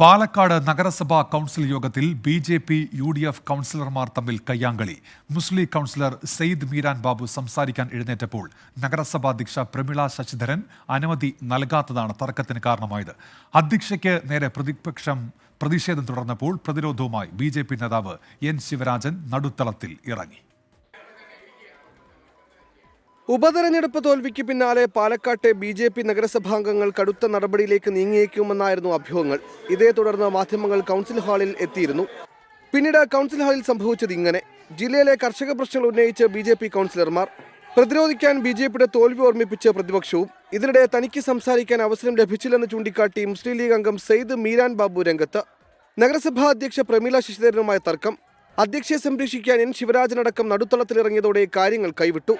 പാലക്കാട് നഗരസഭാ കൗൺസിൽ യോഗത്തിൽ BJP. UDF. കൗൺസിലർമാർ തമ്മിൽ കയ്യാങ്കളി. മുസ്ലിം കൗൺസിലർ സെയ്ദ് മീരാൻ ബാബു സംസാരിക്കാൻ എഴുന്നേറ്റപ്പോൾ നഗരസഭാ അധ്യക്ഷ പ്രമീള ശശിധരൻ അനുമതി നൽകാത്തതാണ് തർക്കത്തിന് കാരണമായത്. അധ്യക്ഷയ്ക്ക് നേരെ പ്രതിപക്ഷം പ്രതിഷേധം തുടർന്നപ്പോൾ പ്രതിരോധവുമായി ബി.ജെ.പി. നേതാവ് എൻ ശിവരാജൻ നടുത്തളത്തിൽ ഇറങ്ങി. ഉപതെരഞ്ഞെടുപ്പ് തോൽവിക്ക് പിന്നാലെ പാലക്കാട്ടെ ബി.ജെ.പി. നഗരസഭാംഗങ്ങൾ കടുത്ത നടപടിയിലേക്ക് നീങ്ങിയേക്കുമെന്നായിരുന്നു അഭ്യൂഹങ്ങൾ. ഇതേ തുടർന്ന് മാധ്യമങ്ങൾ കൗൺസിൽ ഹാളിൽ എത്തിയിരുന്നു. പിന്നീട് കൗൺസിൽ ഹാളിൽ സംഭവിച്ചത് ഇങ്ങനെ. ജില്ലയിലെ കർഷക പ്രശ്നങ്ങൾ ഉന്നയിച്ച് ബി.ജെ.പി. കൗൺസിലർമാർ, പ്രതിരോധിക്കാൻ ബി.ജെ.പിയുടെ തോൽവി ഓർമ്മിപ്പിച്ച് പ്രതിപക്ഷവും. ഇതിനിടെ തനിക്ക് സംസാരിക്കാൻ അവസരം ലഭിച്ചില്ലെന്ന് ചൂണ്ടിക്കാട്ടി മുസ്ലിം ലീഗ് അംഗം സെയ്ദ് മീരാൻ ബാബു രംഗത്ത്. നഗരസഭാ അധ്യക്ഷ പ്രമീള ശശിധരനുമായ തർക്കം. അധ്യക്ഷയെ സംരക്ഷിക്കാൻ എൻ ശിവരാജനടക്കം നടുത്തളത്തിലിറങ്ങിയതോടെ കാര്യങ്ങൾ കൈവിട്ടു.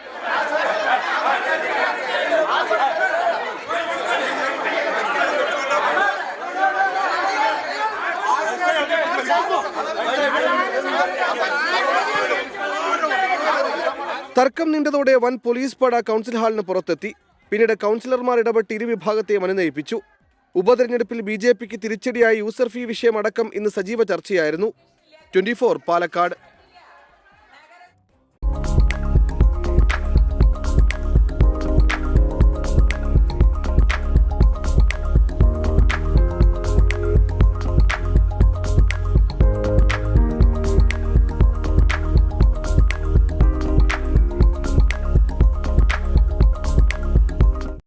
തർക്കം നീണ്ടതോടെ വൻ പോലീസ് പട കൗൺസിൽ ഹാളിന് പുറത്തെത്തി. പിന്നീട് കൗൺസിലർമാർ ഇടപെട്ട് ഇരുവിഭാഗത്തെയും അനുനയിപ്പിച്ചു. ഉപതെരഞ്ഞെടുപ്പിൽ ബി.ജെ.പിക്ക് തിരിച്ചടിയായി യൂസർ ഫീ വിഷയമടക്കം ഇന്ന് സജീവ ചർച്ചയായിരുന്നു. 24 പാലക്കാട്.